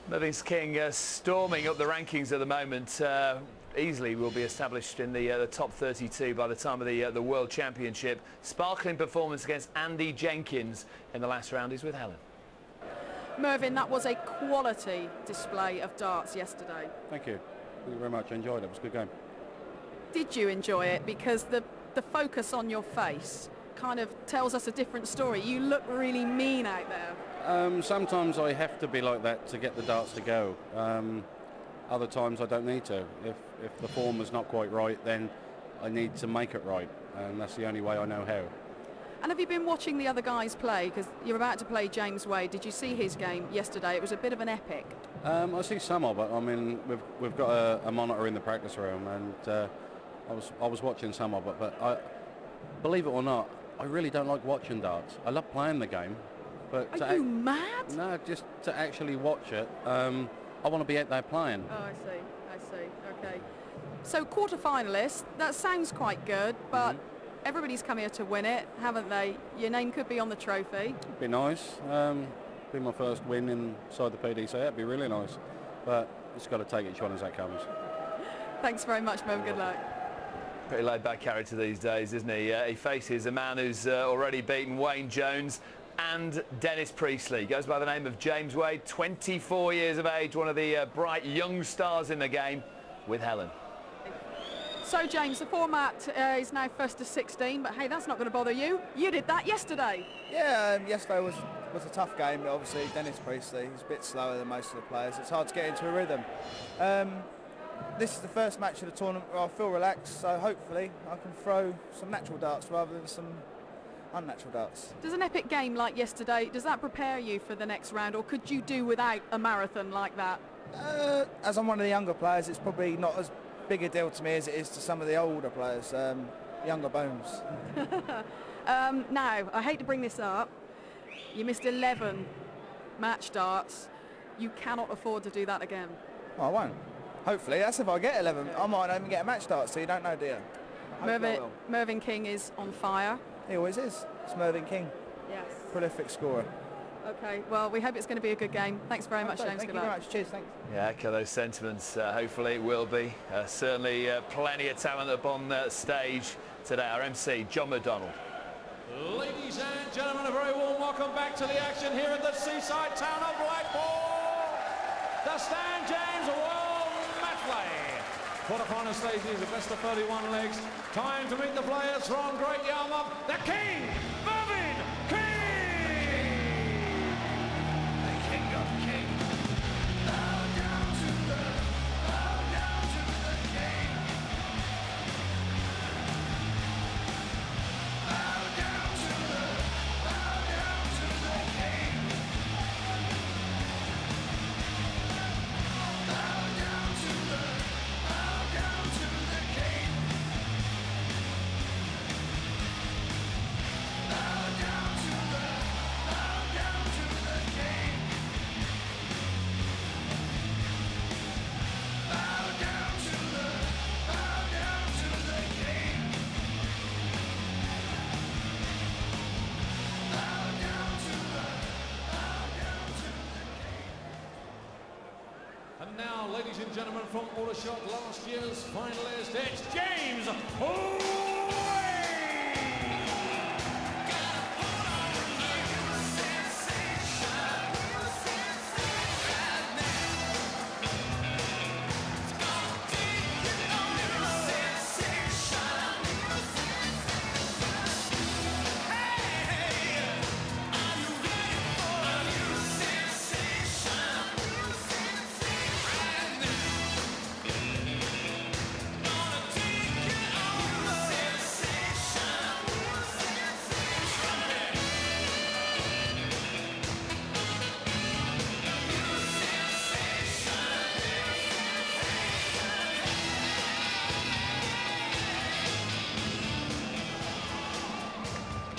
Mervyn King storming up the rankings at the moment. Easily will be established in the top 32 by the time of the World Championship. Sparkling performance against Andy Jenkins in the last round. He's with Helen. Mervyn, that was a quality display of darts yesterday. Thank you. Thank you very much. I enjoyed it. It was a good game. Did you enjoy it? Because the focus on your face kind of tells us a different story. You look really mean out there. Sometimes I have to be like that to get the darts to go. Other times I don't need to. If the form is not quite right, then I need to make it right, and that's the only way I know how. And have you been watching the other guys play? Because you're about to play James Wade. Did you see his game yesterday? It was a bit of an epic. I see some of it. I mean, we've got a monitor in the practice room, and I was watching some of it. But believe it or not, I really don't like watching darts. I love playing the game, but are you mad? No, just to actually watch it. I want to be out there playing. Oh, I see. Okay. So quarter-finalists, that sounds quite good, but everybody's come here to win it, haven't they? Your name could be on the trophy. It'd be nice. Be my first win inside the PDC. It'd be really nice. But it's got to take each one as that comes. Thanks very much, Mervyn. Good luck. Pretty laid-back character these days, isn't he? He faces a man who's already beaten Wayne Jones and Dennis Priestley. Goes by the name of James Wade, 24 years of age, one of the bright young stars in the game, with Helen. So, James, the format is now first to 16, but hey, that's not going to bother you. You did that yesterday. Yeah, yesterday was a tough game. Obviously, Dennis Priestley, he's a bit slower than most of the players. It's hard to get into a rhythm. This is the first match of the tournament where I feel relaxed, so hopefully I can throw some natural darts rather than some unnatural darts. Does an epic game like yesterday, does that prepare you for the next round, or could you do without a marathon like that? As I'm one of the younger players, it's probably not as big a deal to me as it is to some of the older players, younger bones. Now, I hate to bring this up, you missed 11 match darts. You cannot afford to do that again. Well, I won't. Hopefully, that's if I get 11. I might not even get a match dart, so you don't know, do you? Mervyn King is on fire. He always is. It's Mervyn King. Yes. Prolific scorer. Okay, well, we hope it's going to be a good game. Thanks very much, James. Thank you very much. Cheers, thanks. Yeah, echo those sentiments. Hopefully it will be. Certainly plenty of talent up on stage today. Our MC, John McDonald. Ladies and gentlemen, a very warm welcome back to the action here at the seaside town of Blackpool. The Stan James World Matchplay. Quarter-final stages, the best of 31 legs. Time to meet the players from Great Yarmouth, the King, Mervyn King! The King of Kings. Bow down to the King. Bow down to the King. Bow down to the King. Bow down to the King. Bow down to the King. Bow down to the King. And now, ladies and gentlemen, from Aldershot, last year's finalist, it's James Wade.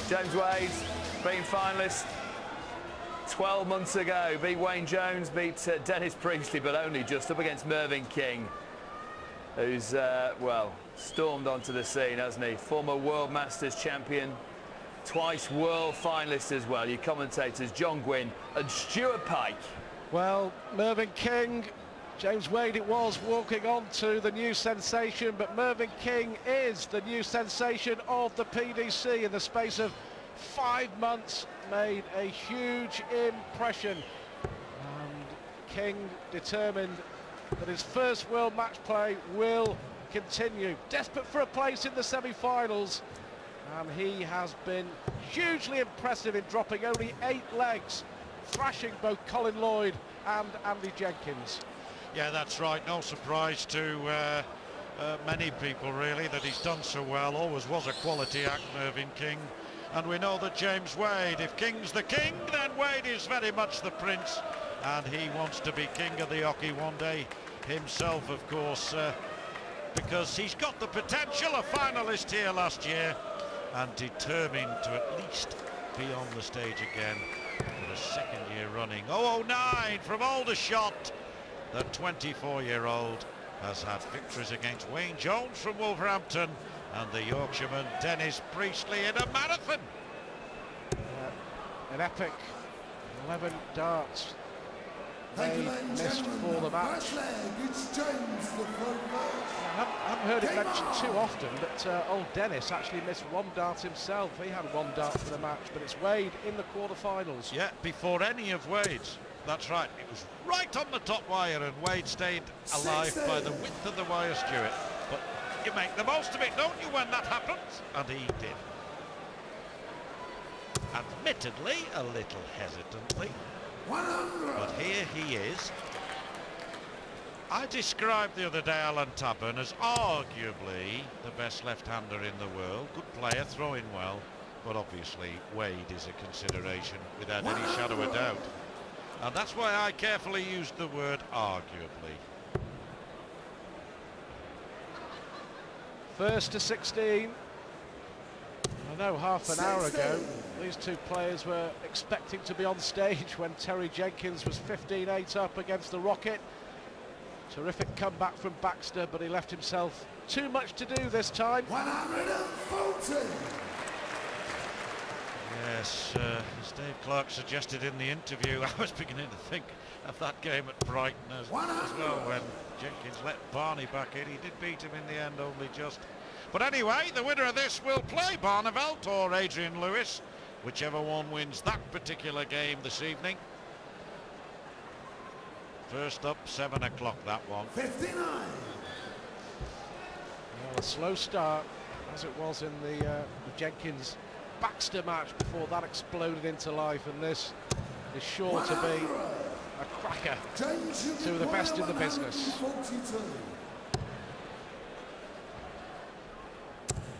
James Wade, being finalist 12 months ago, beat Wayne Jones, beat Dennis Priestley, but only just up against Mervyn King, who's, well, stormed onto the scene, hasn't he? Former World Masters champion, twice world finalist as well. Your commentators, John Gwynn and Stuart Pike. Well, Mervyn King, James Wade it was, walking on to the new sensation, but Mervyn King is the new sensation of the PDC. In the space of 5 months, made a huge impression. And King determined that his first World Match Play will continue. Desperate for a place in the semi-finals, and he has been hugely impressive in dropping only 8 legs, thrashing both Colin Lloyd and Andy Jenkins. Yeah, that's right. No surprise to many people, really, that he's done so well. Always was a quality act, Mervyn King. And we know that James Wade, if King's the king, then Wade is very much the prince. And he wants to be king of the hockey one day himself, of course, because he's got the potential, a finalist here last year, and determined to at least be on the stage again for the 2nd year running. 009 from Aldershot. The 24-year-old has had victories against Wayne Jones from Wolverhampton and the Yorkshireman Dennis Priestley in a marathon. An epic 11 darts they missed for the match. I haven't heard it mentioned too often, but old Dennis actually missed 1 dart himself. He had 1 dart for the match, but it's Wade in the quarterfinals. Yeah, before any of Wade's. That's right, it was right on the top wire, and Wade stayed alive by the width of the wire, Stuart. But you make the most of it, don't you, when that happens? And he did. Admittedly, a little hesitantly, but here he is. I described the other day Alan Tappan as arguably the best left-hander in the world. Good player, throwing well, but obviously Wade is a consideration without any shadow of doubt. And that's why I carefully used the word arguably. First to 16. I know half an hour ago these two players were expecting to be on stage when Terry Jenkins was 15-8 up against the Rocket. Terrific comeback from Baxter, but he left himself too much to do this time. 140. Yes, as Dave Clark suggested in the interview, I was beginning to think of that game at Brighton as well, when Jenkins let Barney back in. He did beat him in the end, only just. But anyway, the winner of this will play Barneveld or Adrian Lewis, whichever one wins that particular game this evening. First up, 7 o'clock, that one. 59. Well, a slow start, as it was in the Jenkins Baxter match before that exploded into life, and this is sure to be a cracker. Two of the best in the business.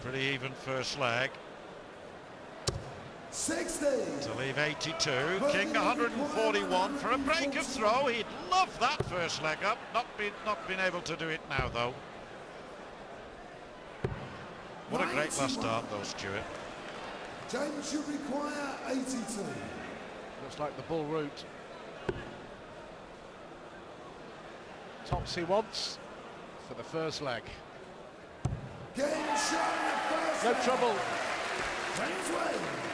Pretty even first leg. 60. To leave 82. King 141 for a break of throw. He'd love that first leg up. Not been able to do it now, though. What a great last start, though, Stuart. James should require 82. Looks like the bull route. Tops he wants for the first leg. Game shown the first No leg. trouble. James Wade.